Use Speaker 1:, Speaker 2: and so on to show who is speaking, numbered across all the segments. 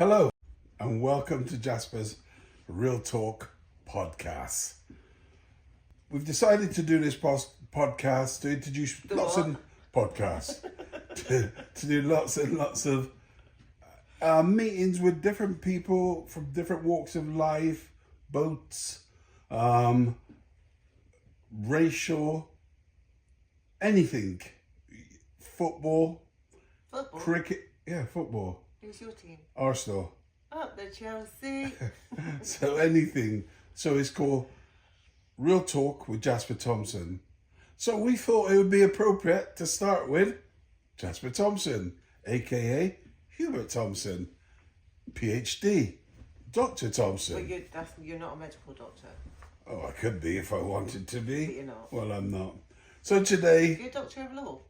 Speaker 1: Hello, and welcome to Jasper's Real Talk podcast. We've decided to do this podcast to introduce to do lots and lots of meetings with different people from different walks of life, boats, racial, anything, football, cricket, football.
Speaker 2: Who's your team?
Speaker 1: Arsenal.
Speaker 2: Oh, the Chelsea.
Speaker 1: So anything. So it's called Real Talk with Jasper Thompson. So we thought it would be appropriate to start with Jasper Thompson, aka Hubert Thompson, PhD, Dr. Thompson.
Speaker 2: But you're not a medical doctor.
Speaker 1: Oh, I could be if I wanted to be.
Speaker 2: But you're not.
Speaker 1: Well, I'm not. So today...
Speaker 2: You're a doctor of law?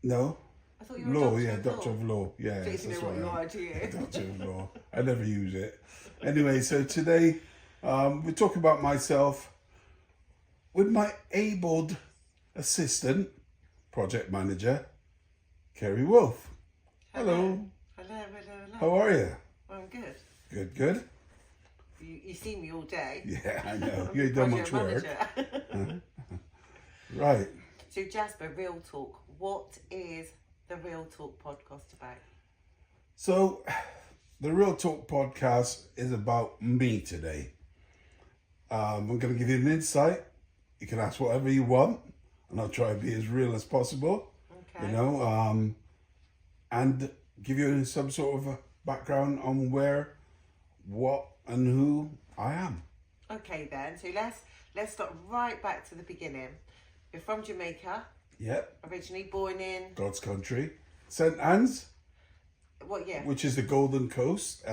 Speaker 1: No.
Speaker 2: I thought you were a doctor of law.
Speaker 1: Doctor of law. Yeah,
Speaker 2: that's what law I do.
Speaker 1: Doctor of law. I never use it. Anyway, so today we're talking about myself with my abled assistant, project manager, Kerry Wolf. Hello.
Speaker 2: Hello.
Speaker 1: How are you?
Speaker 2: I'm good.
Speaker 1: Good.
Speaker 2: You see me all day.
Speaker 1: Yeah, I know. You ain't done much work. Right.
Speaker 2: So Jasper, Real Talk. What is the Real Talk podcast about?
Speaker 1: So, the Real Talk podcast is about me today. I'm going to give you an insight. You can ask whatever you want, and I'll try to be as real as possible.
Speaker 2: Okay.
Speaker 1: You know, and give you some sort of a background on where, what, and who I am.
Speaker 2: Okay then. So let's start right back to the beginning. You're from Jamaica.
Speaker 1: Yep.
Speaker 2: Originally born in
Speaker 1: God's country. St. Anne's.
Speaker 2: What year?
Speaker 1: Which is the Golden Coast.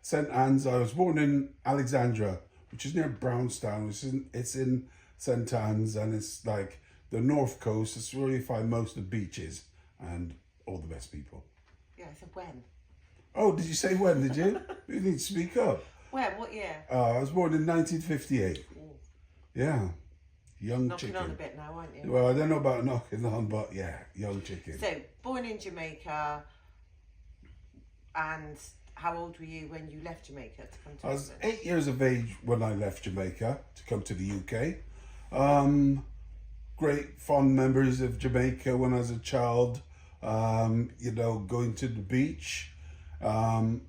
Speaker 1: St. Anne's. I was born in Alexandra, which is near Brownstown. It's in St. Anne's, and it's like the North Coast. It's where you find most of the beaches and all the best people.
Speaker 2: Yeah, I said when.
Speaker 1: Oh, did you say when, did you? You need to speak up.
Speaker 2: When? What year?
Speaker 1: I was born in 1958.
Speaker 2: Ooh.
Speaker 1: Yeah. Young
Speaker 2: Knocking
Speaker 1: chicken.
Speaker 2: on a bit now, aren't you?
Speaker 1: Well, I don't know about knocking on, but yeah, young chicken.
Speaker 2: So, born in Jamaica, and how old were you when you left Jamaica to come to
Speaker 1: I was
Speaker 2: England?
Speaker 1: 8 years of age when I left Jamaica to come to the UK. Great fond memories of Jamaica when I was a child. Going to the beach, going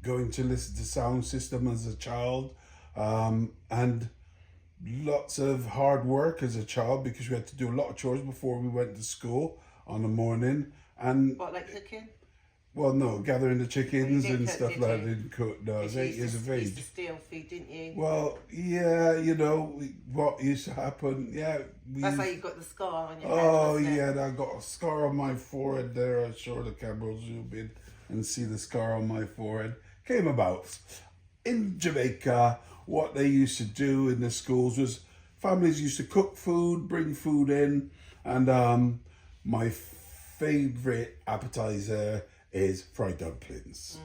Speaker 1: to listen to sound system as a child, and lots of hard work as a child because we had to do a lot of chores before we went to school on the morning. And
Speaker 2: what, like cooking?
Speaker 1: well, no, gathering the chickens and
Speaker 2: cook,
Speaker 1: stuff
Speaker 2: did
Speaker 1: like that. I
Speaker 2: you?
Speaker 1: didn't cook. No, I was 8 years of
Speaker 2: You used to
Speaker 1: age.
Speaker 2: steal food, didn't you?
Speaker 1: Well, yeah, what used to happen. Yeah,
Speaker 2: That's how you got the scar on your head.
Speaker 1: Oh
Speaker 2: wasn't it?
Speaker 1: yeah, I got a scar on my forehead there. I'm sure the camera will zoom in and see the scar on my forehead. Came about in Jamaica. What they used to do in the schools was families used to cook food, bring food in, and my favorite appetizer is fried dumplings.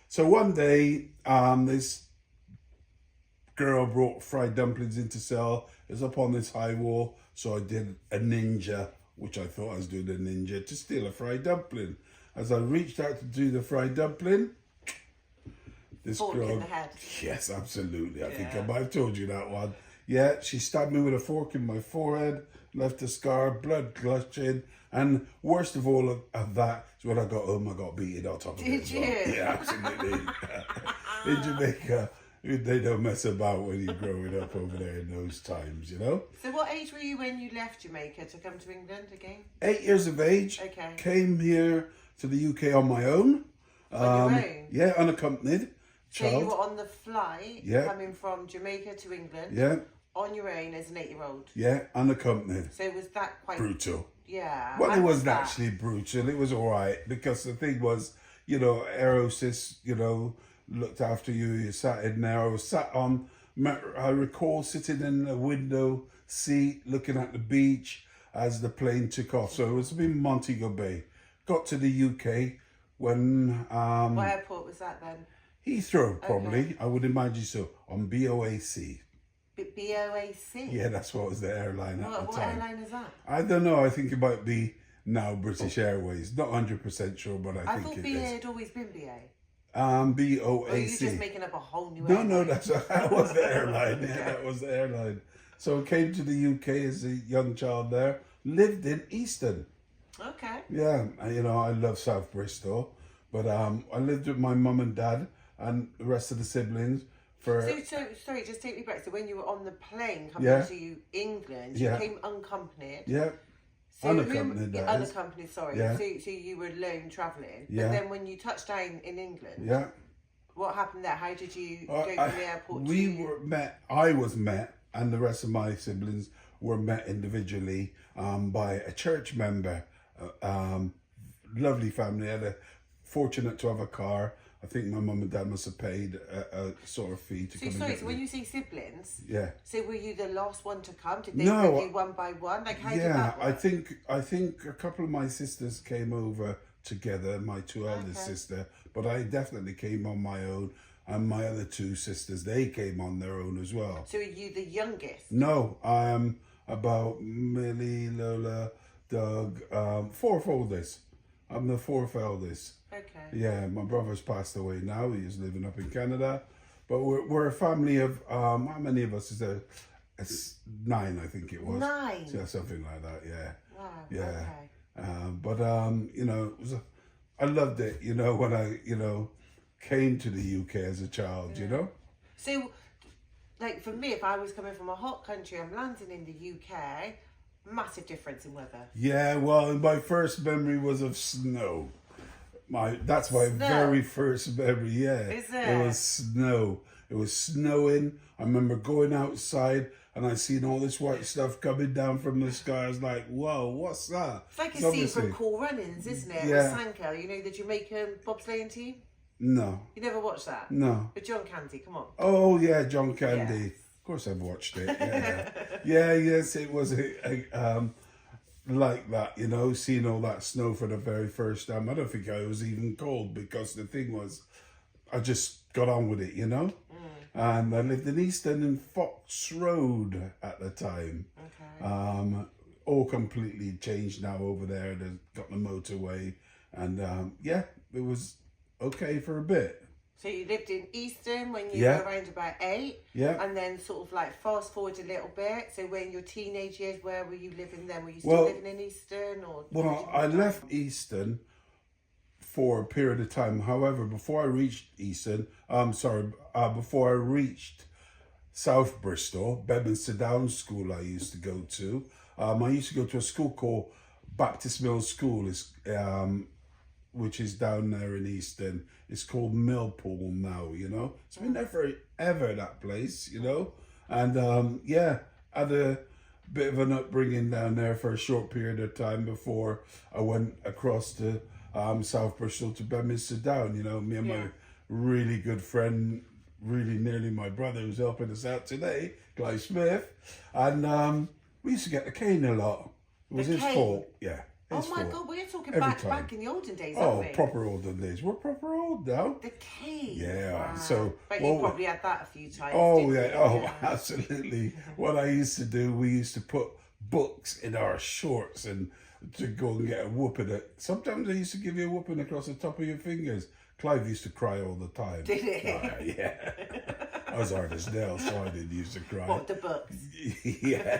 Speaker 1: So one day, this girl brought fried dumplings in to sell. It was up on this high wall, so I did a ninja, which I thought I was doing a ninja, to steal a fried dumpling. As I reached out to do the fried dumpling, this
Speaker 2: Fork
Speaker 1: girl...
Speaker 2: in the head.
Speaker 1: Yes, absolutely. I think I
Speaker 2: Yeah.
Speaker 1: might have told you that one. Yeah, she stabbed me with a fork in my forehead, left a scar, blood gushing, and worst of all of that is when I got home, I got beaten on top of it.
Speaker 2: Did you?
Speaker 1: Yeah, absolutely. In Jamaica, they don't mess about when you're growing up over there in those times, you know?
Speaker 2: So what age were you when you left Jamaica to come to England again?
Speaker 1: 8 years of age.
Speaker 2: Okay.
Speaker 1: Came here to the UK on my own.
Speaker 2: On your own?
Speaker 1: Yeah, unaccompanied.
Speaker 2: So
Speaker 1: Child.
Speaker 2: you were on the flight
Speaker 1: Yeah.
Speaker 2: coming from Jamaica to England
Speaker 1: Yeah,
Speaker 2: on your own as an 8-year-old.
Speaker 1: yeah, unaccompanied.
Speaker 2: So was that quite...
Speaker 1: Brutal.
Speaker 2: Yeah.
Speaker 1: Well,
Speaker 2: how
Speaker 1: it
Speaker 2: was
Speaker 1: wasn't
Speaker 2: that?
Speaker 1: actually brutal. It was all right because the thing was, Aerosis, looked after you. You sat in there. I was sat on, I recall sitting in a window seat looking at the beach as the plane took off. So it was in Montego Bay. Got to the UK when...
Speaker 2: What airport was that then?
Speaker 1: Heathrow, probably. I would imagine so. On BOAC.
Speaker 2: BOAC?
Speaker 1: Yeah, that's what was the airline at the
Speaker 2: What
Speaker 1: time.
Speaker 2: airline is that?
Speaker 1: I don't know. I think it might be now British Airways. Not 100% sure, but I
Speaker 2: I
Speaker 1: think
Speaker 2: thought
Speaker 1: it
Speaker 2: BA
Speaker 1: is.
Speaker 2: had always been BA.
Speaker 1: BOAC.
Speaker 2: Or are you just making up a whole new
Speaker 1: No,
Speaker 2: airline?
Speaker 1: that was the airline. Yeah, that was the airline. So I came to the UK as a young child there. Lived in Easton.
Speaker 2: Okay.
Speaker 1: Yeah, I love South Bristol, but I lived with my mum and dad and the rest of the siblings for.
Speaker 2: So sorry, just take me back. So when you were on the plane coming
Speaker 1: Yeah.
Speaker 2: to England, you
Speaker 1: Yeah.
Speaker 2: came unaccompanied.
Speaker 1: Yeah,
Speaker 2: So
Speaker 1: unaccompanied.
Speaker 2: yeah,
Speaker 1: That is.
Speaker 2: unaccompanied. Sorry.
Speaker 1: Yeah.
Speaker 2: So you were alone travelling.
Speaker 1: Yeah.
Speaker 2: But then when you touched down in England,
Speaker 1: Yeah.
Speaker 2: what happened there? How did you go from the airport?
Speaker 1: I was met, and the rest of my siblings were met individually by a church member. Lovely family. Fortunate to have a car. I think my mum and dad must have paid a sort of fee to come and get
Speaker 2: So
Speaker 1: me.
Speaker 2: when you say siblings,
Speaker 1: Yeah.
Speaker 2: so were you the last one to come? Did they
Speaker 1: No,
Speaker 2: bring you one by one? Like how did
Speaker 1: Yeah,
Speaker 2: that work?
Speaker 1: I think a couple of my sisters came over together, my two eldest
Speaker 2: Okay.
Speaker 1: sister, but I definitely came on my own, and my other two sisters, they came on their own as well.
Speaker 2: So are you the youngest?
Speaker 1: No, I'm about Millie, Lola, Doug, fourth oldest. I'm the fourth eldest.
Speaker 2: Okay.
Speaker 1: Yeah, my brother's passed away now. He's living up in Canada. But we're a family of, how many of us is there? It's 9, I think it was.
Speaker 2: 9?
Speaker 1: Yeah, something like that, yeah.
Speaker 2: Wow.
Speaker 1: Yeah.
Speaker 2: Okay.
Speaker 1: But it was I loved it, when I, came to the UK as a child,
Speaker 2: So, like for me, if I was coming from a hot country, I'm landing in the UK, massive difference in weather.
Speaker 1: Yeah, well, my first memory was of snow. That's my
Speaker 2: Snow?
Speaker 1: very first memory, yeah.
Speaker 2: Is
Speaker 1: It
Speaker 2: it?
Speaker 1: was snow. It was snowing. I remember going outside and I seen all this white stuff coming down from the sky. I was like, whoa, what's that?
Speaker 2: It's like a
Speaker 1: It's
Speaker 2: scene
Speaker 1: obviously-
Speaker 2: from Cool Runnings, isn't it?
Speaker 1: Yeah.
Speaker 2: With Sanko, the Jamaican bobsleighing team.
Speaker 1: No,
Speaker 2: You never watched that?
Speaker 1: no.
Speaker 2: With John Candy, come on.
Speaker 1: Oh, yeah, John Candy.
Speaker 2: Yes.
Speaker 1: Of course I've watched it, yeah. Yes, it was like that, seeing all that snow for the very first time. I don't think I was even cold because the thing was, I just got on with it, And I lived in Easton and Fox Road at the time.
Speaker 2: Okay.
Speaker 1: All completely changed now over there. They've got the motorway, and it was okay for a bit.
Speaker 2: So you lived in Easton when you
Speaker 1: Yeah.
Speaker 2: were around about 8.
Speaker 1: Yeah.
Speaker 2: And then sort of like fast forward a little bit. So when your teenage years, where were you living then? Were you still
Speaker 1: Well-
Speaker 2: living in Easton or?
Speaker 1: Well, I left Easton for a period of time. However, before I reached Easton, before I reached South Bristol, Bedminster Downs School I used to go to. I used to go to a school called Baptist Mill School, which is down there in Easton. It's called Millpool now, It's been there forever, that place, And had a bit of an upbringing down there for a short period of time before I went across to South Bristol to Bedminster Down. Me and my really good friend, really nearly my brother, who's helping us out today, Clive Smith, and we used to get the cane a lot. It was
Speaker 2: The
Speaker 1: his
Speaker 2: cane?
Speaker 1: fault, yeah.
Speaker 2: Oh
Speaker 1: his
Speaker 2: my
Speaker 1: fault.
Speaker 2: God, we're talking
Speaker 1: Every
Speaker 2: back
Speaker 1: time.
Speaker 2: in the olden days,
Speaker 1: Oh,
Speaker 2: aren't we?
Speaker 1: proper olden days. We're proper old now.
Speaker 2: The cane.
Speaker 1: Yeah,
Speaker 2: Wow.
Speaker 1: so,
Speaker 2: But
Speaker 1: well,
Speaker 2: you probably had that a few times.
Speaker 1: Oh
Speaker 2: didn't
Speaker 1: yeah,
Speaker 2: you?
Speaker 1: oh absolutely. What I used to do, we used to put books in our shorts and to go and get a whooping. Sometimes they used to give you a whooping across the top of your fingers. Clive used to cry all the time.
Speaker 2: Did he?
Speaker 1: Yeah. I was hard as nails, so I didn't used to cry.
Speaker 2: What, the books?
Speaker 1: Yeah.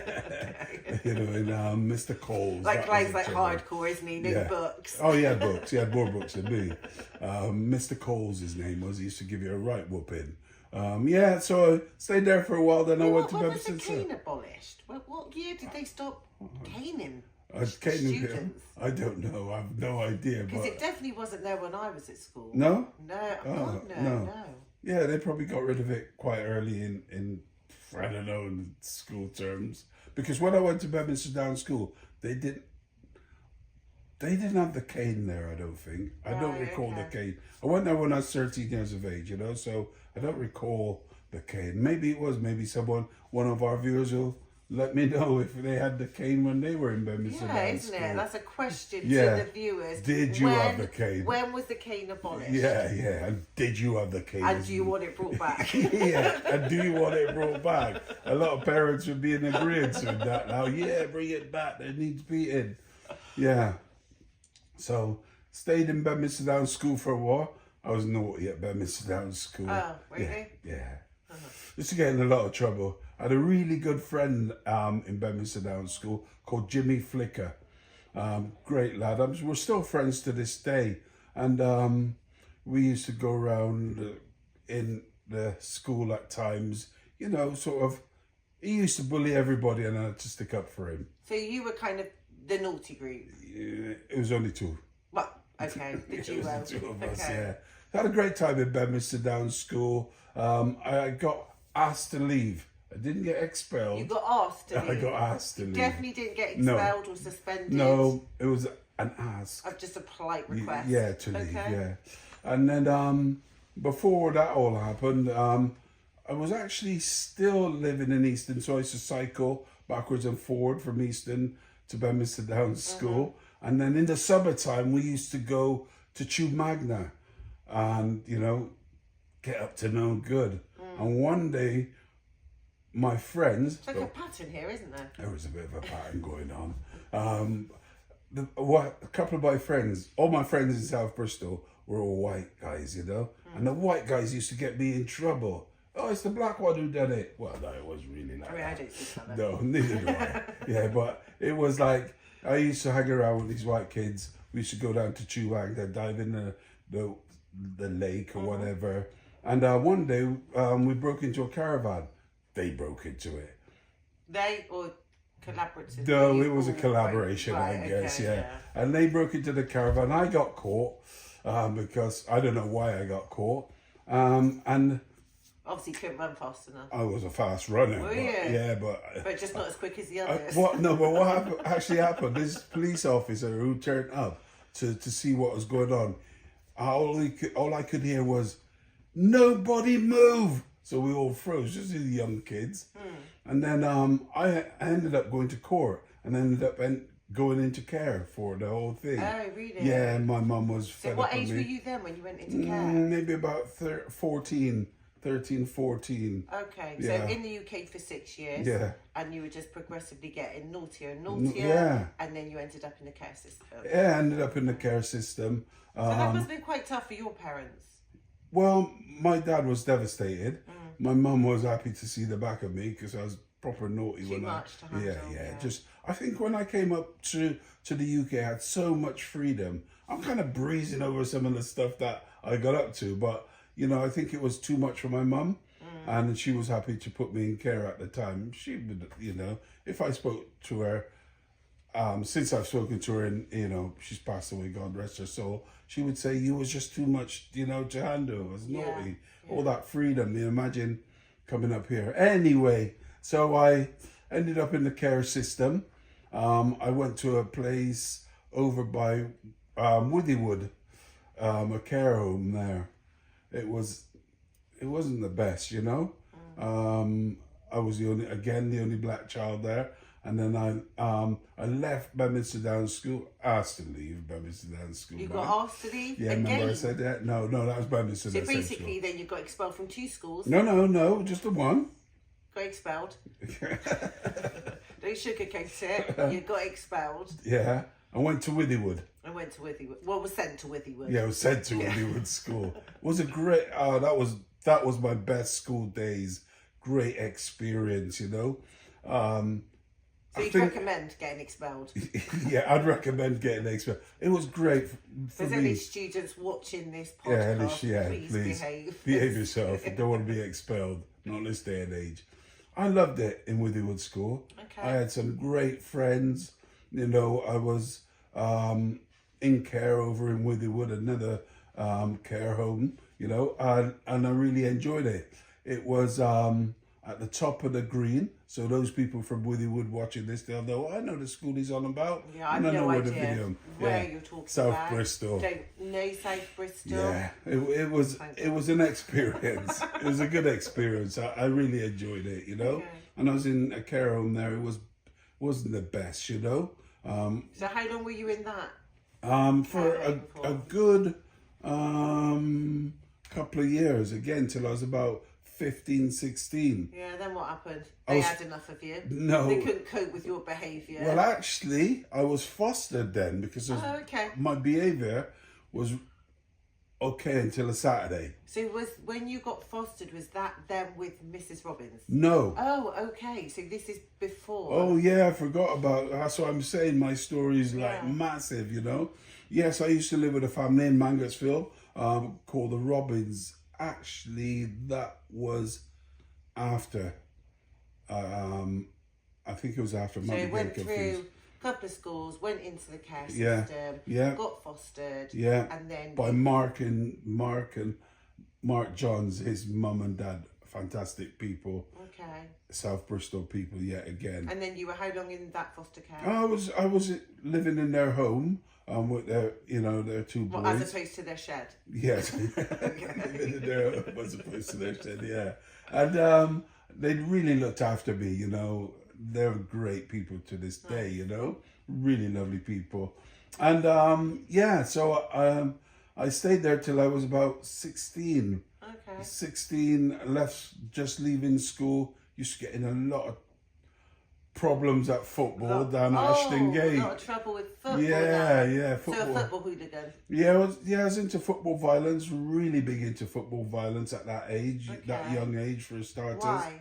Speaker 1: And Mr. Coles.
Speaker 2: Like
Speaker 1: that was
Speaker 2: Clive's
Speaker 1: a
Speaker 2: like
Speaker 1: trouble.
Speaker 2: hardcore, isn't he? No
Speaker 1: Yeah.
Speaker 2: books.
Speaker 1: Oh, he had books. He had more books than me. Mr. Coles, his name was. He used to give you a right whooping. So I stayed there for a while. Then I went to
Speaker 2: When was the
Speaker 1: Bedminster.
Speaker 2: cane abolished? What year did they stop caning
Speaker 1: Caning Hill?
Speaker 2: students?
Speaker 1: I don't know. I have no idea.
Speaker 2: Because
Speaker 1: But
Speaker 2: it definitely wasn't there when I was at school.
Speaker 1: no,
Speaker 2: No,
Speaker 1: Oh,
Speaker 2: God,
Speaker 1: no.
Speaker 2: no.
Speaker 1: yeah, they probably got rid of it quite early in I don't know, in school terms. Because when I went to Bedminster Downs School, they didn't have the cane there. I don't think. I don't
Speaker 2: Right,
Speaker 1: recall the
Speaker 2: okay.
Speaker 1: cane. I went there when I was 13 years of age. So I don't recall the cane. Maybe it was. Maybe one of our viewers will let me know if they had the cane when they were in Bedminster
Speaker 2: Yeah,
Speaker 1: Downs
Speaker 2: isn't
Speaker 1: School.
Speaker 2: it? That's a question
Speaker 1: Yeah.
Speaker 2: to the viewers.
Speaker 1: Did you have the cane?
Speaker 2: When was the cane abolished?
Speaker 1: Yeah. And did you have the cane?
Speaker 2: And do you want it brought back?
Speaker 1: Yeah, and do you want it brought back? A lot of parents would be in agreement with that now. Yeah, bring it back. It needs beating. Yeah. So stayed in Bedminster Downs School for a while. I was naughty at Bedminster Downs School.
Speaker 2: Oh, really?
Speaker 1: Yeah. Used to get in a lot of trouble. I had a really good friend in Bedminster Downs School called Jimmy Flicker. Great lad. We're still friends to this day. And we used to go around in the school at times, you know, sort of. He used to bully everybody and I had to stick up for him.
Speaker 2: So you were kind of the naughty group?
Speaker 1: Yeah, it was only two.
Speaker 2: Well, okay, the
Speaker 1: It
Speaker 2: duo.
Speaker 1: was the two of us,
Speaker 2: Okay.
Speaker 1: yeah. I had a great time in Bedminster Downs School. I got asked to leave. I didn't get expelled.
Speaker 2: You got asked to leave?
Speaker 1: I got asked to leave.
Speaker 2: Definitely didn't get
Speaker 1: No.
Speaker 2: expelled or suspended?
Speaker 1: No, it was an ask.
Speaker 2: Of just a polite request?
Speaker 1: Yeah, to leave,
Speaker 2: Okay.
Speaker 1: yeah. And then before that all happened, I was actually still living in Easton, so I used to cycle backwards and forward from Easton to Bedminster Downs School. And then in the summertime, we used to go to Tube Magna and, you know, get up to no good. And one day, my friends...
Speaker 2: It's like a pattern here, isn't there?
Speaker 1: There was a bit of a pattern going on. A couple of my friends, all my friends in South Bristol were all white guys, you know? And the white guys used to get me in trouble. Oh, it's the black one who done it. Well, no, it was really like
Speaker 2: I mean, I
Speaker 1: that.
Speaker 2: don't see colour.
Speaker 1: No, neither do I. Yeah, but it was like, I used to hang around with these white kids. We used to go down to Chewang, they'd dive in the lake or whatever. And one day we broke into a caravan. They broke into it.
Speaker 2: They or collaborative?
Speaker 1: No, it was a collaboration,
Speaker 2: Right,
Speaker 1: I guess,
Speaker 2: okay,
Speaker 1: yeah. And they broke into the caravan. I got caught because I don't know why I got caught. And
Speaker 2: Obviously couldn't run fast enough.
Speaker 1: I was a fast runner.
Speaker 2: Were
Speaker 1: but,
Speaker 2: you?
Speaker 1: Yeah, but...
Speaker 2: But just not as quick as the others.
Speaker 1: What actually happened, this police officer who turned up to see what was going on, all I could hear was, "Nobody move!" So we all froze, just the young kids. And then I ended up going to court and ended up going into care for the whole thing.
Speaker 2: Oh, really?
Speaker 1: Yeah, and my mum was
Speaker 2: So
Speaker 1: fed
Speaker 2: what
Speaker 1: up with
Speaker 2: age
Speaker 1: me.
Speaker 2: were you then when you went into care?
Speaker 1: Maybe about 13, 14.
Speaker 2: Okay, so
Speaker 1: Yeah.
Speaker 2: in the UK for 6 years,
Speaker 1: Yeah.
Speaker 2: and you were just progressively getting naughtier and naughtier,
Speaker 1: Yeah.
Speaker 2: and then you ended up in the care system.
Speaker 1: Yeah, I ended up in the care system.
Speaker 2: So that must have been quite tough for your parents.
Speaker 1: Well, my dad was devastated.
Speaker 2: Mm.
Speaker 1: My mum was happy to see the back of me because I was proper naughty
Speaker 2: Too
Speaker 1: when
Speaker 2: much to handle, yeah.
Speaker 1: Just I think when I came up to the UK, I had so much freedom. I'm kind of breezing over some of the stuff that I got up to, but you know, I think it was too much for my mum, and she was happy to put me in care at the time. She would, you know, if I spoke to her, since I've spoken to her, and you know, she's passed away, God rest her soul. She would say, "You was just too much, you know, to handle. It was naughty, all that freedom. You imagine coming up here anyway." So I ended up in the care system. I went to a place over by Withywood, a care home there. It wasn't the best, you know. I was the only black child there, and then I left Bedminster Downs School, asked to leave Bedminster Downs School.
Speaker 2: You
Speaker 1: man.
Speaker 2: got asked to leave
Speaker 1: Yeah,
Speaker 2: again?
Speaker 1: remember I said that? No, that was Bedminster.
Speaker 2: So
Speaker 1: Downs
Speaker 2: basically
Speaker 1: School.
Speaker 2: then you got expelled from 2 schools.
Speaker 1: No, just the one.
Speaker 2: Got expelled. Don't sugarcoat it. You got expelled
Speaker 1: Yeah, I went to Withywood.
Speaker 2: and went to Withywood. Well, was sent to Withywood.
Speaker 1: Yeah, I was sent to Withywood School. It was a great. That was my best school days. Great experience, you know.
Speaker 2: So you'd recommend getting expelled?
Speaker 1: Yeah, I'd recommend getting expelled. It was great for
Speaker 2: If there's
Speaker 1: me.
Speaker 2: any students watching this podcast, please behave.
Speaker 1: Behave yourself. You don't want to be expelled. Not in this day and age. I loved it in Withywood School.
Speaker 2: Okay.
Speaker 1: I had some great friends. You know, I was in care over in Withywood, another care home, you know, and I really enjoyed it. It was at the top of the green. So those people from Withywood watching this, they'll know, I know the school he's on about.
Speaker 2: Yeah, I have
Speaker 1: And I know
Speaker 2: no
Speaker 1: where the
Speaker 2: idea
Speaker 1: video.
Speaker 2: where you're talking
Speaker 1: South
Speaker 2: about.
Speaker 1: Bristol.
Speaker 2: Don't know South Bristol.
Speaker 1: Yeah, it was an experience. It was a good experience. I really enjoyed it, you know.
Speaker 2: Okay.
Speaker 1: And I was in a care home there. It wasn't the best, you know.
Speaker 2: So how long were you in that?
Speaker 1: For
Speaker 2: Care home
Speaker 1: a good couple of years, again till I was about 15, 16.
Speaker 2: Yeah, then what happened? They had enough of you.
Speaker 1: No.
Speaker 2: They couldn't cope with your behaviour.
Speaker 1: Well, actually, I was fostered then because
Speaker 2: okay.
Speaker 1: my behaviour was okay until a Saturday.
Speaker 2: So when you got fostered, was that then with Mrs. Robbins?
Speaker 1: No.
Speaker 2: Oh, okay. So this is before.
Speaker 1: Oh, yeah, I forgot about that's what I'm saying. My story is like massive, you know. Yes, I used to live with a family in Mangotsville called the Robbins. Actually, that was after. I think it was after.
Speaker 2: So you went through a couple of schools, went into the care system, got fostered, and then
Speaker 1: by Mark Johns, his mum and dad, fantastic people.
Speaker 2: Okay.
Speaker 1: South Bristol people, yet again.
Speaker 2: And then you were how long in that foster care?
Speaker 1: I was living in their home. With their, their two boys.
Speaker 2: Well, as opposed to their shed.
Speaker 1: Yes, living in their home as opposed to their shed. Yeah, and they really looked after me. They're great people to this day. Really lovely people, and so I stayed there till I was about 16.
Speaker 2: Okay.
Speaker 1: 16, just leaving school. Used to get in a lot of problems at football down at Ashton Gate.
Speaker 2: A lot of trouble with football.
Speaker 1: Yeah, football.
Speaker 2: So a football hooligan.
Speaker 1: Yeah, I was into football violence. Really big into football violence at that age, that young age for starters.
Speaker 2: Why?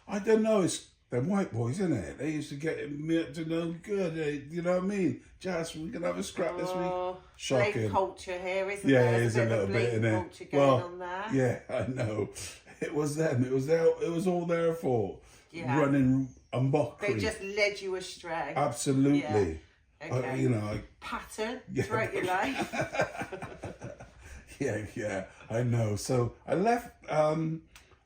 Speaker 1: I don't know. It's them white boys, isn't it? They used to get me up to no good. You know what I mean? Jasper, we can have a scrap this week. Shocking.
Speaker 2: Blame culture here, isn't
Speaker 1: yeah,
Speaker 2: there?
Speaker 1: There's a little bit in it.
Speaker 2: Culture going on there.
Speaker 1: Yeah, I know. It was them. It was all their fault.
Speaker 2: Yeah.
Speaker 1: Running amok.
Speaker 2: They just led you astray.
Speaker 1: Absolutely.
Speaker 2: Yeah. Okay.
Speaker 1: Pattern
Speaker 2: throughout your life.
Speaker 1: yeah, I know. So I left. I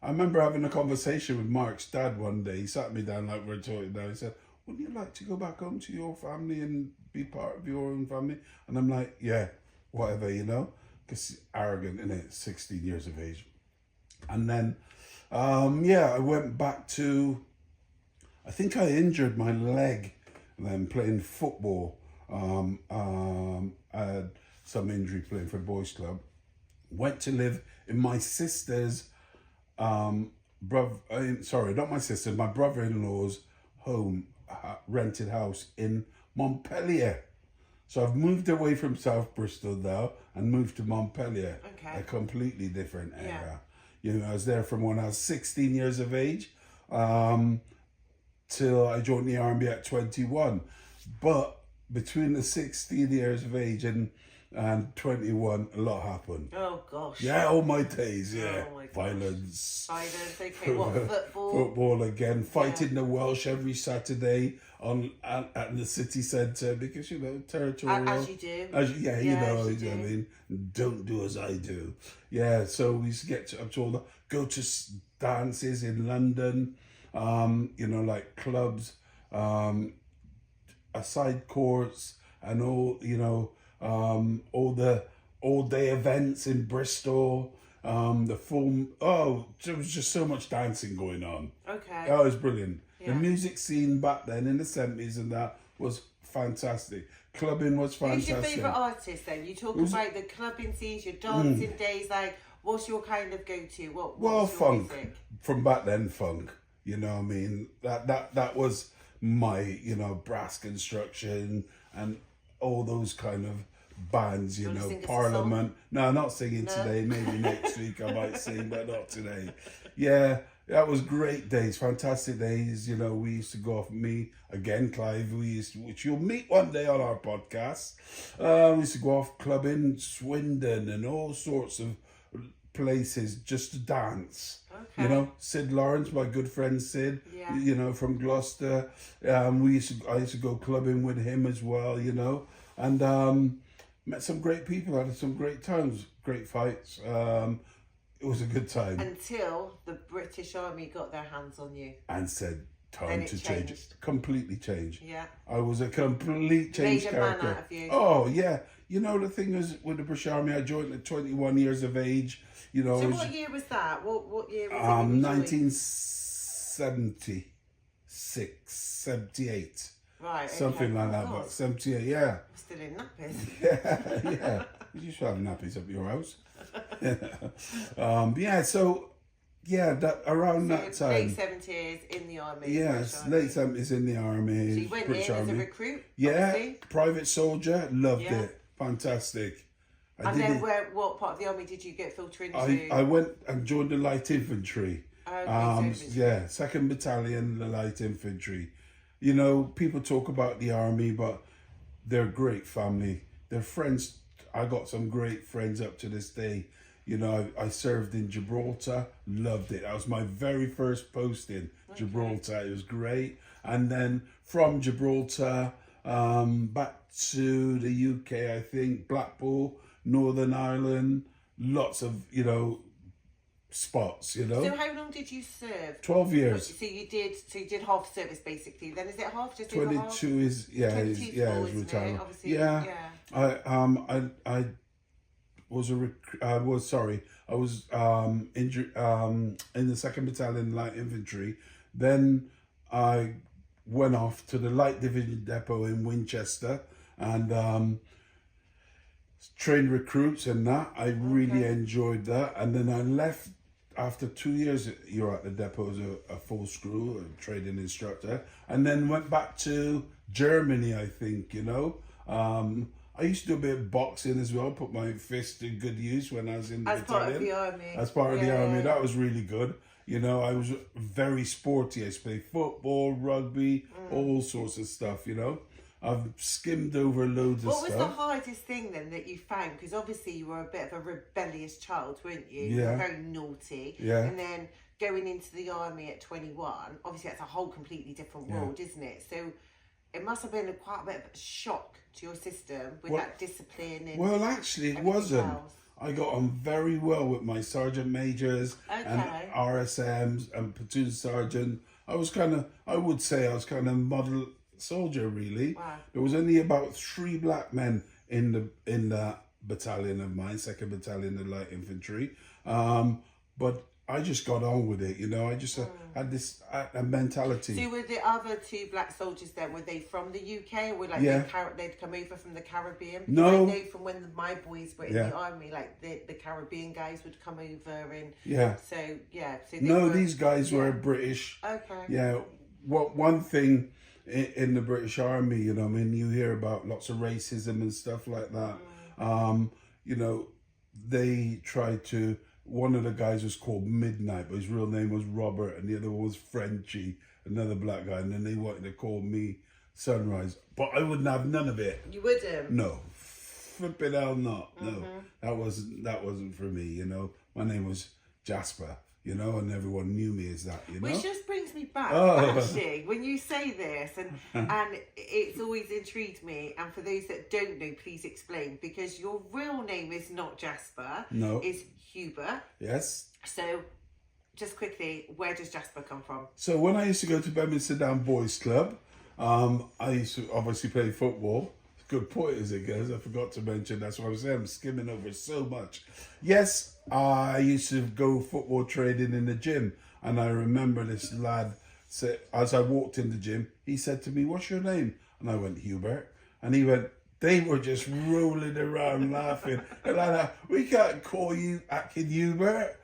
Speaker 1: remember having a conversation with Mark's dad one day. He sat me down like we're talking now. He said, "Wouldn't you like to go back home to your family and be part of your own family?" And I'm like, "Yeah, whatever, because arrogant, innit? 16 years of age." And then, I went back to. I think I injured my leg then playing football. I had some injury playing for the boys club. Went to live in my sister's not my sister, my brother-in-law's home, rented house in Montpellier. So I've moved away from South Bristol now and moved to Montpellier.
Speaker 2: Okay.
Speaker 1: A completely different area.
Speaker 2: Yeah.
Speaker 1: I was there from when I was 16 years of age till I joined the army at 21. But between the 16 years of age and 21, a lot happened.
Speaker 2: Oh gosh.
Speaker 1: Yeah, all my days, yeah.
Speaker 2: Oh my gosh.
Speaker 1: Violence,
Speaker 2: okay, what, football?
Speaker 1: Football again, fighting the Welsh every Saturday at the city centre because, territorial.
Speaker 2: As you do.
Speaker 1: You know what I mean? Don't do as I do. Yeah, so we used to get to, I'm told, go to dances in London, like clubs, aside courts and all the all-day events in Bristol, there was just so much dancing going on.
Speaker 2: Okay.
Speaker 1: Oh, it was brilliant.
Speaker 2: Yeah.
Speaker 1: The music scene back then in the 70s and that was fantastic. Clubbing was fantastic.
Speaker 2: Who's your favourite artist then? You talk about the clubbing scenes, your dancing days, like what's your kind of go-to? What's your
Speaker 1: funk.
Speaker 2: music?
Speaker 1: From back then, funk. You know what I mean? That was my, Brass Construction and all those kind of bands, Parliament. No, not singing today. Maybe next week I might sing, but not today. Yeah, that was great days, fantastic days. We used to go off, me again, Clive, which you'll meet one day on our podcast. We used to go off clubbing, Swindon and all sorts of places just to dance.
Speaker 2: Okay.
Speaker 1: Sid Lawrence, my good friend Sid, from Gloucester. I used to go clubbing with him as well, and met some great people, had some great times, great fights. It was a good time.
Speaker 2: Until the British Army got their hands on you.
Speaker 1: And said, time to change. Completely change.
Speaker 2: Yeah.
Speaker 1: I was a complete change character.
Speaker 2: Man out of you.
Speaker 1: Oh, yeah. The thing is, with the British Army, I joined at 21 years of age.
Speaker 2: So what year was that? What year was it?
Speaker 1: 1976, 78.
Speaker 2: Right, okay.
Speaker 1: Something like that, but 78, yeah.
Speaker 2: I'm still in nappies.
Speaker 1: Yeah. You should have nappies up your house. So yeah, that around
Speaker 2: So
Speaker 1: that time.
Speaker 2: late 70s in the army.
Speaker 1: Yes, late 70s in the army,
Speaker 2: So you went
Speaker 1: British
Speaker 2: in as a
Speaker 1: Army.
Speaker 2: recruit,
Speaker 1: Yeah,
Speaker 2: obviously.
Speaker 1: private soldier, loved
Speaker 2: Yeah.
Speaker 1: it, fantastic. I
Speaker 2: And
Speaker 1: did
Speaker 2: then
Speaker 1: it.
Speaker 2: what part of the army did you get filtered
Speaker 1: I
Speaker 2: into?
Speaker 1: went and joined the light infantry.
Speaker 2: Okay, so
Speaker 1: Yeah, 2nd Battalion, the light infantry. You know, people talk about the army, but they're a great family. They're friends. I got some great friends up to this day. You know, I served in Gibraltar, loved it. That was my very first posting, Gibraltar. It was great. And then from Gibraltar, back to the UK, I think, Blackpool, Northern Ireland, lots of, you know, spots, you know.
Speaker 2: So how long did you serve?
Speaker 1: 12 years.
Speaker 2: So you did half service basically. Then is it half? Just over half?
Speaker 1: 22 is, yeah,
Speaker 2: 22
Speaker 1: is, yeah,
Speaker 2: full,
Speaker 1: is
Speaker 2: isn't it?
Speaker 1: retirement.
Speaker 2: Obviously,
Speaker 1: Yeah.
Speaker 2: yeah.
Speaker 1: I was I was injured in the 2nd Battalion Light Infantry. Then I went off to the Light Division Depot in Winchester and trained recruits and that. I really enjoyed that. And then I left after 2 years. You're at the depot as a full screw, a training instructor, and then went back to Germany, I think, you know. I used to do a bit of boxing as well, put my fist to good use when I was in the
Speaker 2: As
Speaker 1: battalion.
Speaker 2: part of the army.
Speaker 1: As part of the
Speaker 2: Yeah.
Speaker 1: army, that was really good. You know, I was very sporty. I used to play football, rugby, all sorts of stuff, you know. I've skimmed over loads of
Speaker 2: What was the
Speaker 1: stuff.
Speaker 2: hardest thing then that you found? Because obviously you were a bit of a rebellious child, weren't you? You
Speaker 1: Yeah.
Speaker 2: were very naughty.
Speaker 1: Yeah.
Speaker 2: And then going into the army at 21, obviously that's a whole completely different world, isn't it? So it must have been quite a bit of a shock to your system with that discipline and
Speaker 1: Well, actually, it
Speaker 2: everything
Speaker 1: wasn't.
Speaker 2: else.
Speaker 1: I got on very well with my sergeant majors and RSMs and platoon sergeant. I would say I was kind of model soldier, really.
Speaker 2: Wow.
Speaker 1: There was only about 3 black men in the battalion of mine, 2nd Battalion, the Light Infantry. But I just got on with it, you know. I just had this a mentality.
Speaker 2: So were the other 2 black soldiers then, were they from the UK or were like they'd come over from the Caribbean? Because
Speaker 1: No.
Speaker 2: I know from when my boys were in the army, like the Caribbean guys would come over and so so they
Speaker 1: No,
Speaker 2: were,
Speaker 1: these guys were British.
Speaker 2: Okay.
Speaker 1: Yeah. One thing in the British Army, you know, I mean, you hear about lots of racism and stuff like that. You know, they tried to. One of the guys was called Midnight, but his real name was Robert, and the other one was Frenchie, another black guy. And then they wanted to call me Sunrise, but I wouldn't have none of it.
Speaker 2: You wouldn't?
Speaker 1: No, flipping hell not. No, that wasn't for me. You know, my name was Jasper. You know, and everyone knew me as that. You know,
Speaker 2: which just brings me back actually when you say this, and it's always intrigued me. And for those that don't know, please explain, because your real name is not Jasper.
Speaker 1: No,
Speaker 2: it's Hubert.
Speaker 1: Yes.
Speaker 2: So, just quickly, where does Jasper come from?
Speaker 1: So when I used to go to Bedminster Down Boys Club, I used to obviously play football. Good point, is it, guys? I forgot to mention. That's what I was saying. I'm skimming over so much. Yes, I used to go football training in the gym, and I remember this lad said, as I walked in the gym, he said to me, "What's your name?" And I went, "Hubert." And he went, they were just rolling around laughing. And like, "We can't call you Atkin Hubert.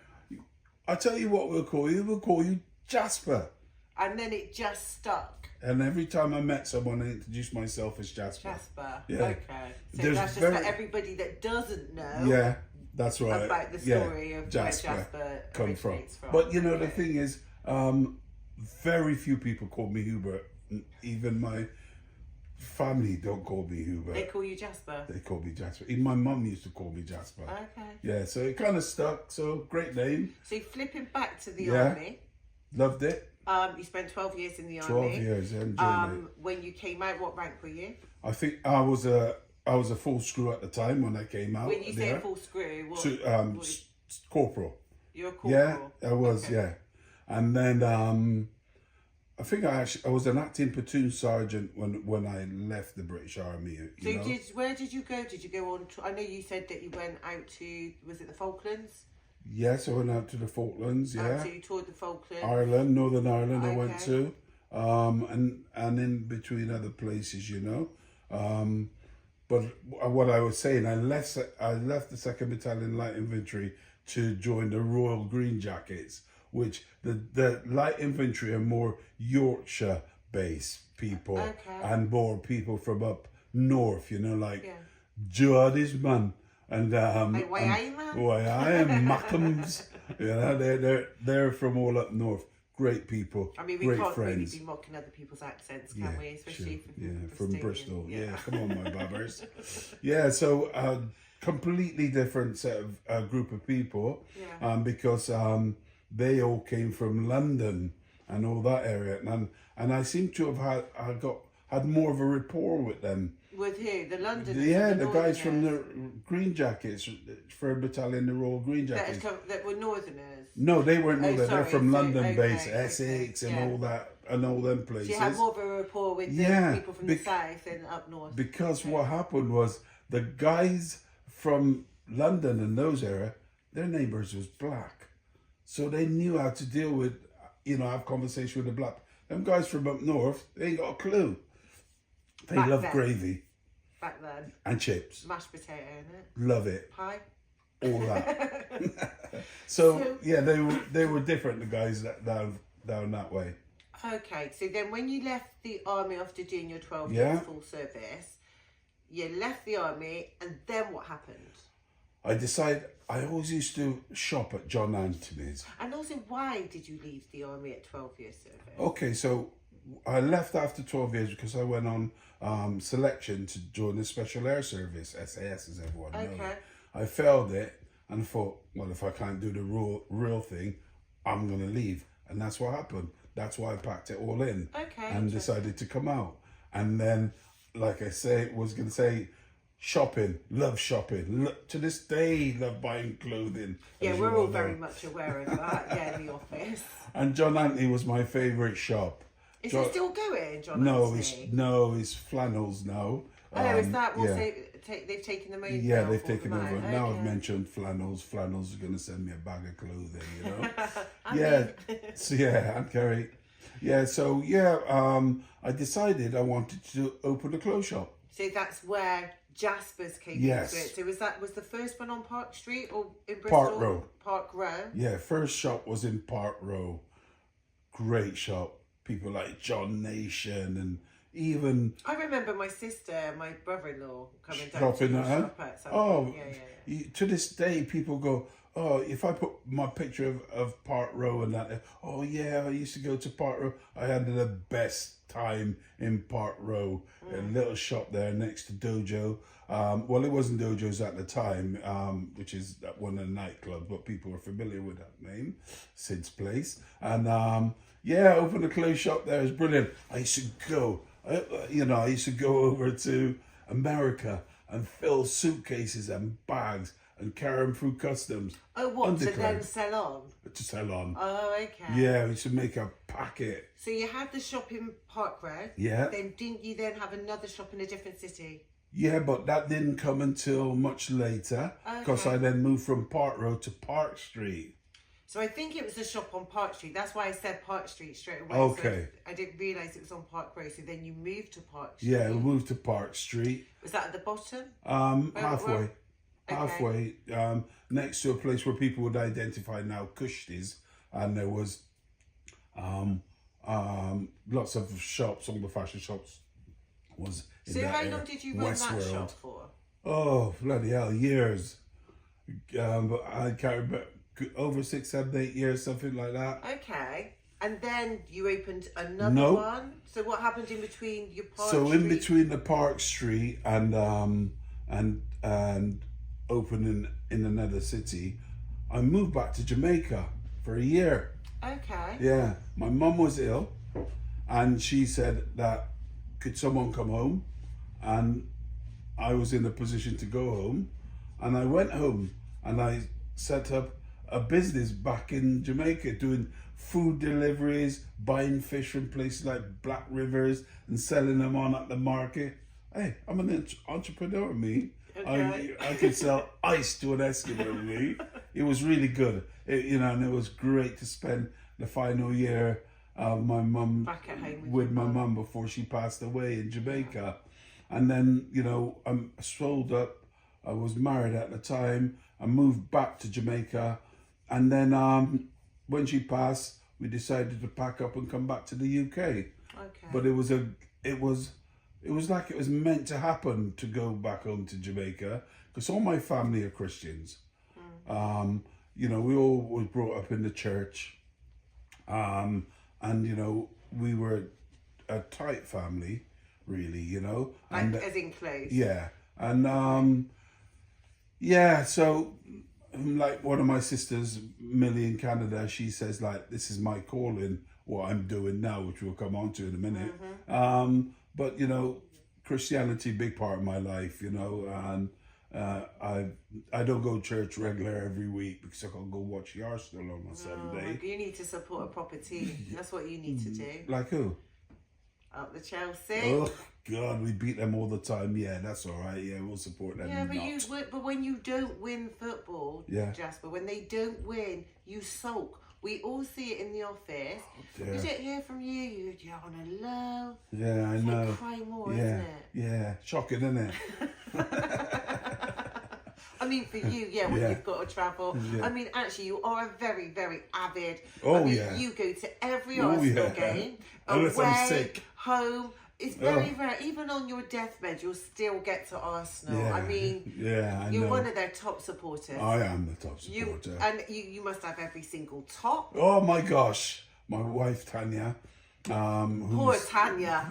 Speaker 1: I tell you what we'll call you. We'll call you Jasper."
Speaker 2: And then it just stuck.
Speaker 1: And every time I met someone, I introduced myself as Jasper.
Speaker 2: Jasper.
Speaker 1: Yeah.
Speaker 2: Okay. So
Speaker 1: There's
Speaker 2: that's just for everybody that doesn't know.
Speaker 1: Yeah, that's right.
Speaker 2: About the story of
Speaker 1: Jasper
Speaker 2: where Jasper
Speaker 1: come from.
Speaker 2: originates from.
Speaker 1: But you know, the thing is, very few people call me Hubert. Even my family don't call me Hubert.
Speaker 2: They call you Jasper.
Speaker 1: They call me Jasper. Even my mum used to call me Jasper.
Speaker 2: Okay.
Speaker 1: Yeah, so it kind of stuck. So great name.
Speaker 2: So flipping back to the army.
Speaker 1: Loved it.
Speaker 2: You spent 12 years in the
Speaker 1: 12
Speaker 2: army.
Speaker 1: years, enjoyed it.
Speaker 2: When you came out, what rank were you?
Speaker 1: I think I was a full screw at the time when I came out.
Speaker 2: When you say a full screw, what?
Speaker 1: Corporal.
Speaker 2: You're a corporal.
Speaker 1: Yeah, I was.
Speaker 2: Okay.
Speaker 1: Yeah, and then I think I was an acting platoon sergeant when I left the British Army.
Speaker 2: So where did you go? Did you go on? I know you said that you went out to, was it the Falklands?
Speaker 1: Yes, I went out to the Falklands. Yeah,
Speaker 2: so you toured the Falklands.
Speaker 1: Ireland, Northern Ireland. I went
Speaker 2: Okay.
Speaker 1: to, and in between other places, you know. But what I was saying, I left the 2nd Battalion Light Infantry to join the Royal Green Jackets, which the light infantry are more Yorkshire based people,
Speaker 2: Okay.
Speaker 1: and more people from up north, you know, like
Speaker 2: Yeah.
Speaker 1: Geordie's man and
Speaker 2: Like, why are you, man?
Speaker 1: why I am Mackhams, you know, they're from all up north. Great people.
Speaker 2: I mean, we
Speaker 1: great
Speaker 2: can't
Speaker 1: friends.
Speaker 2: really be mocking other people's accents, can
Speaker 1: Yeah,
Speaker 2: we? Especially
Speaker 1: sure.
Speaker 2: from
Speaker 1: From
Speaker 2: Bristol.
Speaker 1: Bristol. Yeah, come on, my babbers. Yeah, so completely different set of group of people,
Speaker 2: Yeah.
Speaker 1: because they all came from London and all that area, and I seem to have had more of a rapport with them.
Speaker 2: With who? The Londoners?
Speaker 1: Yeah,
Speaker 2: or
Speaker 1: the guys from the
Speaker 2: Northerners?
Speaker 1: Green Jackets, 3rd Battalion, the Royal Green Jackets.
Speaker 2: That were Northerners.
Speaker 1: No, they weren't
Speaker 2: Oh,
Speaker 1: Northern. They're
Speaker 2: sorry,
Speaker 1: from
Speaker 2: so-
Speaker 1: London based,
Speaker 2: okay,
Speaker 1: Essex
Speaker 2: okay,
Speaker 1: and
Speaker 2: yeah.
Speaker 1: all that, and all them
Speaker 2: So
Speaker 1: places.
Speaker 2: you had more of a rapport with
Speaker 1: Yeah,
Speaker 2: the people from the south and up north.
Speaker 1: Because what happened was the guys from London and those area, their neighbours was black, so they knew how to deal with, have conversation with the black. Them guys from up north, they ain't got a clue. They
Speaker 2: Back
Speaker 1: love
Speaker 2: then.
Speaker 1: gravy
Speaker 2: Back then.
Speaker 1: and chips.
Speaker 2: Mashed potato, innit?
Speaker 1: Love it,
Speaker 2: Pie?
Speaker 1: all that. So yeah, they were different. The guys down that way.
Speaker 2: Okay, so then when you left the army after doing your 12
Speaker 1: Yeah.
Speaker 2: years full service, you left the army, and then what happened?
Speaker 1: I always used to shop at John Anthony's.
Speaker 2: And also, why did you leave the army at 12 years service?
Speaker 1: Okay, so I left after 12 years because I went on selection to join the Special Air Service, SAS as everyone knows.
Speaker 2: Okay.
Speaker 1: I failed it and thought, well, if I can't do the real thing, I'm going to leave. And that's what happened. That's why I packed it all in
Speaker 2: Okay,
Speaker 1: and decided to come out. And then, like I was going to say, shopping, love shopping. To this day, love buying clothing.
Speaker 2: Yeah,
Speaker 1: as
Speaker 2: we're
Speaker 1: you
Speaker 2: all
Speaker 1: know.
Speaker 2: very much aware of that, yeah, in the office.
Speaker 1: And John Anthony was my favourite shop.
Speaker 2: Is it still going, John
Speaker 1: No,
Speaker 2: Anthony?
Speaker 1: it's flannels now.
Speaker 2: Oh, is that
Speaker 1: yeah.
Speaker 2: also they've taken them over?
Speaker 1: Yeah,
Speaker 2: now
Speaker 1: they've
Speaker 2: for
Speaker 1: taken
Speaker 2: them
Speaker 1: over.
Speaker 2: out?
Speaker 1: Now
Speaker 2: Okay.
Speaker 1: I've mentioned flannels. Flannels are going to send me a bag of clothing, you know.
Speaker 2: I
Speaker 1: Yeah.
Speaker 2: mean-
Speaker 1: So yeah, and Kerry. Yeah, so I decided I wanted to open a clothes shop.
Speaker 2: So that's where Jasper's came
Speaker 1: Yes.
Speaker 2: into it. So was the first one on Park Street or in Bristol?
Speaker 1: Park Row.
Speaker 2: Park Row.
Speaker 1: Yeah, first shop was in Park Row. Great shop. People like John Nation and even
Speaker 2: I remember my sister and my brother-in-law coming down
Speaker 1: shopping
Speaker 2: to
Speaker 1: at her.
Speaker 2: shop at some
Speaker 1: Oh,
Speaker 2: point. Yeah.
Speaker 1: to this day, people go, oh, if I put my picture of Park Row and that, oh yeah, I used to go to Park Row. I had the best time in Park Row, a little shop there next to Dojo. Well, it wasn't Dojo's at the time, which is one of the nightclubs, but people were familiar with that name, Sid's Place. And opened a clothes shop there. It was brilliant. I used to go, I used to go over to America and fill suitcases and bags and carry them through customs.
Speaker 2: Oh, what? To then
Speaker 1: Underclothes.
Speaker 2: sell on?
Speaker 1: To sell on.
Speaker 2: Oh, okay.
Speaker 1: Yeah, we used to make a packet.
Speaker 2: So you had the shop in Park Row.
Speaker 1: Yeah.
Speaker 2: Then didn't you then have another shop in a different city?
Speaker 1: Yeah, but that didn't come until much later because
Speaker 2: Okay.
Speaker 1: I then moved from Park Row to Park Street.
Speaker 2: So I think it was a shop on Park Street. That's why I said Park Street straight away.
Speaker 1: Okay.
Speaker 2: So I didn't realise it was on Park Row. So then you moved to Park Street.
Speaker 1: Yeah, we moved to Park Street.
Speaker 2: Was that at the bottom?
Speaker 1: Halfway.
Speaker 2: Okay.
Speaker 1: Halfway. Next to a place where people would identify now Kushti's, and there was lots of shops, all the fashion shops was in
Speaker 2: So
Speaker 1: that
Speaker 2: how
Speaker 1: area.
Speaker 2: long did you run that
Speaker 1: Westworld.
Speaker 2: shop for?
Speaker 1: Oh, bloody hell, years. But I can't remember, over 6, 7, 8 years, something like that.
Speaker 2: Okay. And then you opened another
Speaker 1: No.
Speaker 2: one. So what happened in between your Park
Speaker 1: So
Speaker 2: Street?
Speaker 1: in between the Park Street and opening in another city, I moved back to Jamaica for a year.
Speaker 2: Okay.
Speaker 1: Yeah, my mum was ill, and she said that could someone come home, and I was in a position to go home, and I went home and I set up a business back in Jamaica doing food deliveries, buying fish from places like Black Rivers and selling them on at the market. Hey, I'm an entrepreneur, me.
Speaker 2: Okay.
Speaker 1: I could sell ice to an Eskimo, me. It was really good, and it was great to spend the final year of my mum
Speaker 2: Back at home
Speaker 1: with my mum before she passed away in Jamaica. And then, I'm sold up. I was married at the time. I moved back to Jamaica. And then when she passed, we decided to pack up and come back to the UK.
Speaker 2: Okay.
Speaker 1: But it was like it was meant to happen to go back home to Jamaica, because all my family are Christians. You know, we all was brought up in the church, and you know, we were a tight family, really. You know,
Speaker 2: Like,
Speaker 1: and
Speaker 2: as in close.
Speaker 1: yeah, and yeah, so like one of my sisters, Millie in Canada, she says like, this is my calling, what I'm doing now, which we'll come on to in a minute. But you know, Christianity, big part of my life, you know, and I don't go to church regular every week because I can go watch the Arsenal on a Sunday.
Speaker 2: You need to support a proper team. That's what you need to do.
Speaker 1: Like who?
Speaker 2: Up the Chelsea.
Speaker 1: Oh God, we beat them all the time. Yeah, that's all right. Yeah, we'll support them.
Speaker 2: Yeah, but when you don't win football,
Speaker 1: Yeah.
Speaker 2: Jasper, when they don't win, you sulk. We all see it in the office. We
Speaker 1: dear.
Speaker 2: don't hear from you. You're on a low.
Speaker 1: Yeah, I
Speaker 2: It's
Speaker 1: know.
Speaker 2: like cry more,
Speaker 1: Yeah,
Speaker 2: isn't it?
Speaker 1: yeah, shocking, isn't it?
Speaker 2: I mean, for you, yeah, when
Speaker 1: Yeah.
Speaker 2: you've got to travel.
Speaker 1: Yeah.
Speaker 2: I mean, actually, you are a very, very avid.
Speaker 1: Oh,
Speaker 2: I mean,
Speaker 1: yeah.
Speaker 2: you go to every
Speaker 1: Oh,
Speaker 2: Arsenal
Speaker 1: yeah.
Speaker 2: game,
Speaker 1: Unless I'm
Speaker 2: away,
Speaker 1: sick.
Speaker 2: home. It's very rare. Even on your deathbed, you'll still get to Arsenal.
Speaker 1: Yeah,
Speaker 2: I mean,
Speaker 1: yeah, I
Speaker 2: you're
Speaker 1: know.
Speaker 2: one of their top supporters.
Speaker 1: I am the top supporter.
Speaker 2: You must have every single top.
Speaker 1: Oh my gosh, my wife Tanya,
Speaker 2: Poor Tanya.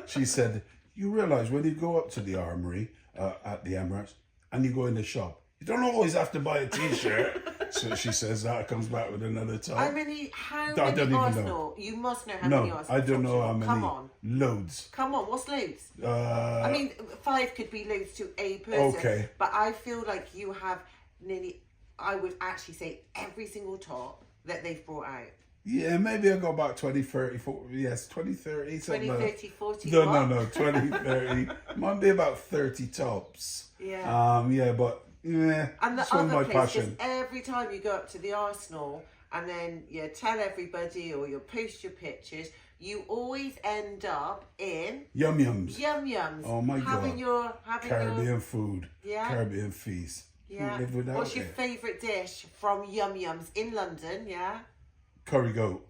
Speaker 1: she said, you realise when you go up to the armory at the Emirates and you go in the shop, you don't always have to buy a T-shirt. So she says that comes back with another top.
Speaker 2: How many
Speaker 1: I don't even
Speaker 2: Arsenal?
Speaker 1: know.
Speaker 2: You must know how
Speaker 1: No,
Speaker 2: many Arsenal.
Speaker 1: I don't know
Speaker 2: tops
Speaker 1: how
Speaker 2: you
Speaker 1: many.
Speaker 2: Come on.
Speaker 1: Loads.
Speaker 2: Come on, what's loads?
Speaker 1: I
Speaker 2: I mean, 5 could be loads to a person.
Speaker 1: Okay.
Speaker 2: But I feel like you have nearly, I would actually say, every single top that they've brought out.
Speaker 1: Yeah, maybe I got about 20, 30, 40, yes, 20, 30.
Speaker 2: 20, 30, 40.
Speaker 1: No, 20, 30. Might be about 30 tops.
Speaker 2: Yeah.
Speaker 1: Yeah, but yeah,
Speaker 2: And the
Speaker 1: it's one of
Speaker 2: other
Speaker 1: my
Speaker 2: place, just
Speaker 1: passion.
Speaker 2: every time you go up to the Arsenal and then you tell everybody or you post your pictures, you always end up in
Speaker 1: Yum Yums.
Speaker 2: Yum Yums.
Speaker 1: Oh my
Speaker 2: having
Speaker 1: God.
Speaker 2: Having
Speaker 1: Caribbean
Speaker 2: your,
Speaker 1: food.
Speaker 2: Yeah.
Speaker 1: Caribbean feast.
Speaker 2: yeah.
Speaker 1: Who live without
Speaker 2: What's your
Speaker 1: it?
Speaker 2: favourite dish from Yum Yums in London? Yeah.
Speaker 1: Curry goat.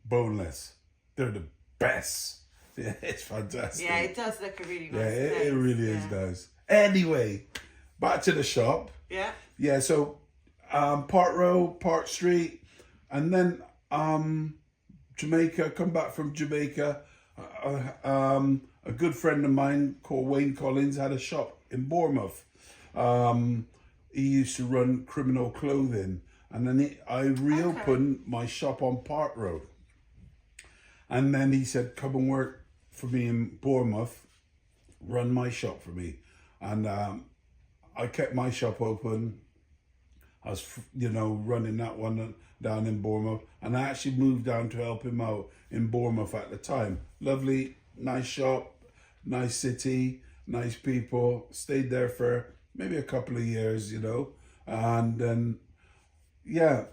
Speaker 1: Boneless. They're the best. Yeah, it's fantastic.
Speaker 2: Yeah, it does look a really nice
Speaker 1: Yeah, it
Speaker 2: place.
Speaker 1: really is nice. Anyway, back to the shop.
Speaker 2: Yeah.
Speaker 1: Yeah, so Park Row, Park Street, and then Jamaica, come back from Jamaica. A good friend of mine called Wayne Collins had a shop in Bournemouth. He used to run criminal clothing, and then I reopened my shop on Park Road. And then he said, come and work for me in Bournemouth, run my shop for me. And I kept my shop open. I was, you know, running that one down in Bournemouth. And I actually moved down to help him out in Bournemouth at the time. Lovely, nice shop, nice city, nice people. Stayed there for maybe a couple of years, you know. And then, yeah,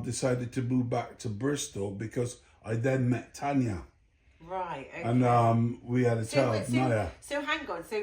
Speaker 1: decided to move back to Bristol because I then met Tanya.
Speaker 2: Right. Okay.
Speaker 1: And we had a child, Naya.
Speaker 2: So hang on. So